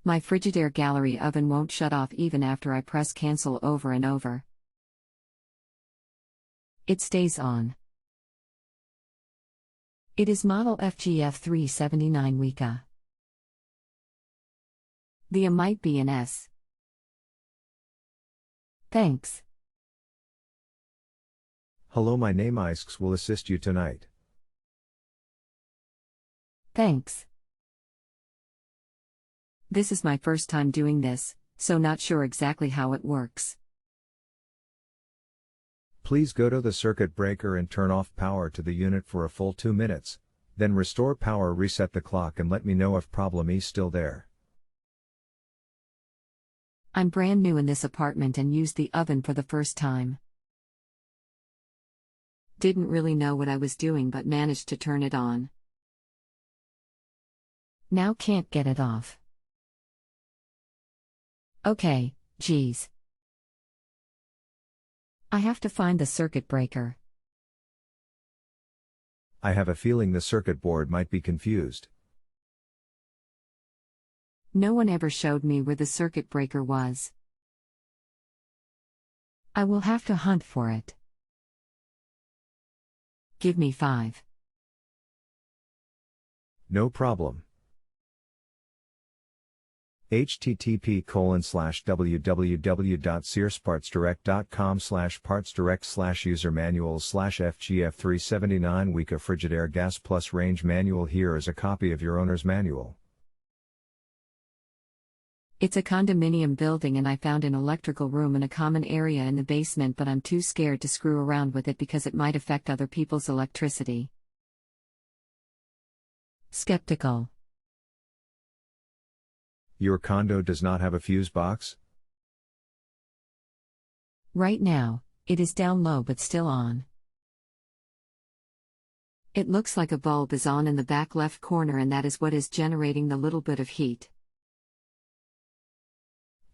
My Frigidaire gallery oven won't shut off even after I press cancel over and over. It stays on. It is model FGF379 Weka. The might be an S. Thanks. Hello, my name isXXXXX will assist you tonight. Thanks. This is my first time doing this, so not sure exactly how it works. Please go to the circuit breaker and turn off power to the unit for a full 2 minutes, then restore power, reset the clock and let me know if problem is still there. I'm brand new in this apartment and used the oven for the first time. Didn't really know what I was doing but managed to turn it on. Now can't get it off. Okay, geez. I have to find the circuit breaker. I have a feeling the circuit board might be confused. No one ever showed me where the circuit breaker was. I will have to hunt for it. Give me 5. No problem. http://www.searspartsdirect.com/partsdirect/user-manuals/FGF379 Weka Frigidaire Gas Plus Range Manual. Here is a copy of your owner's manual. It's a condominium building and I found an electrical room in a common area in the basement, but I'm too scared to screw around with it because it might affect other people's electricity. Skeptical. Your condo does not have a fuse box? Right now, it is down low but still on. It looks like a bulb is on in the back left corner and that is what is generating the little bit of heat.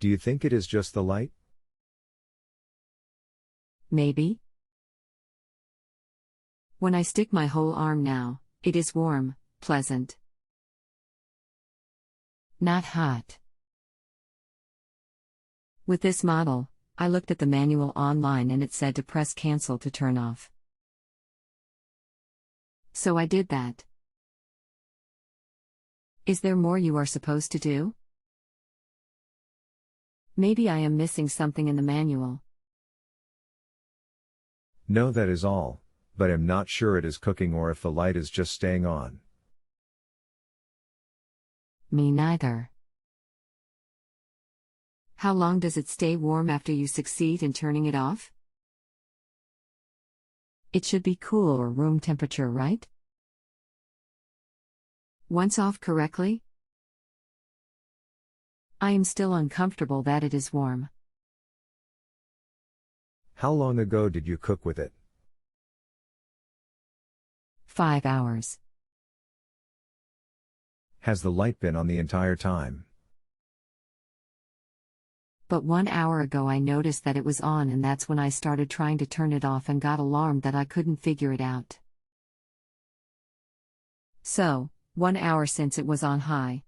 Do you think it is just the light? Maybe. When I stick my whole arm now, it is warm, pleasant. Not hot. With this model, I looked at the manual online and it said to press cancel to turn off. So I did that. Is there more you are supposed to do? Maybe I am missing something in the manual. No, that is all, but I'm not sure it is cooking or if the light is just staying on. Me neither. How long does it stay warm after you succeed in turning it off? It should be cool or room temperature, right? Once off correctly? I am still uncomfortable that it is warm. How long ago did you cook with it? 5 hours. Has the light been on the entire time? But 1 hour ago I noticed that it was on and that's when I started trying to turn it off and got alarmed that I couldn't figure it out. So, 1 hour since it was on high.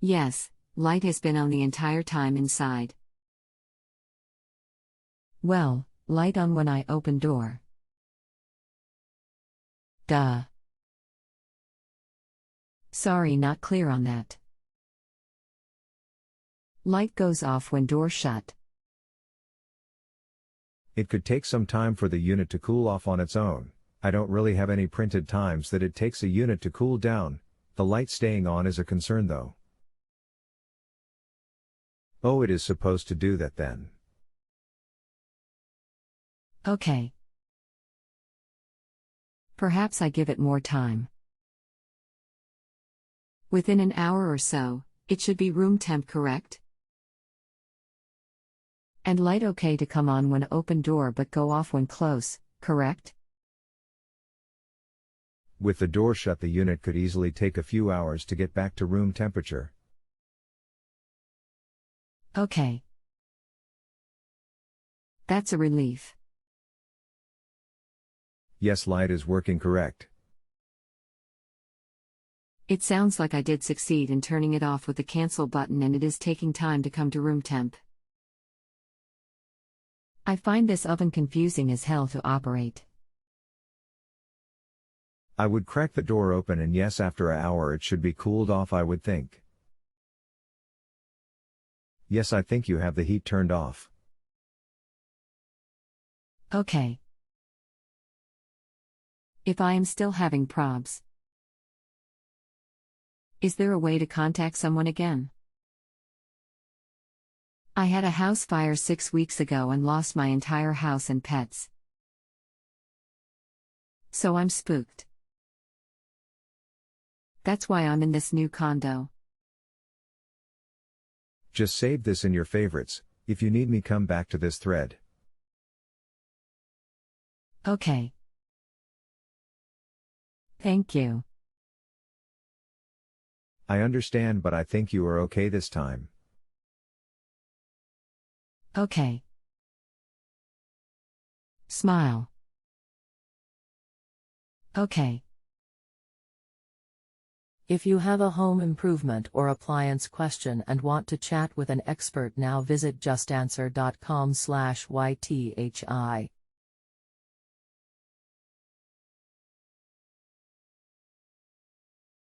Yes, light has been on the entire time inside. Well, light on when I open door. Duh. Sorry, not clear on that. Light goes off when door shut. It could take some time for the unit to cool off on its own. I don't really have any printed times that it takes a unit to cool down. The light staying on is a concern though. Oh, it is supposed to do that then. Okay. Perhaps I give it more time. Within an hour or so, it should be room temp, correct? And light okay to come on when open door but go off when close, correct? With the door shut, the unit could easily take a few hours to get back to room temperature. Okay. That's a relief. Yes, light is working correct. It sounds like I did succeed in turning it off with the cancel button, and it is taking time to come to room temp. I find this oven confusing as hell to operate. I would crack the door open, and yes, after an hour it should be cooled off, I would think. Yes, I think you have the heat turned off. Okay. If I am still having probs, is there a way to contact someone again? I had a house fire 6 weeks ago and lost my entire house and pets. So I'm spooked. That's why I'm in this new condo. Just save this in your favorites. If you need me, come back to this thread. Okay. Thank you. I understand, but I think you are okay this time. Okay. Smile. Okay. If you have a home improvement or appliance question and want to chat with an expert now, visit justanswer.com/YTHI.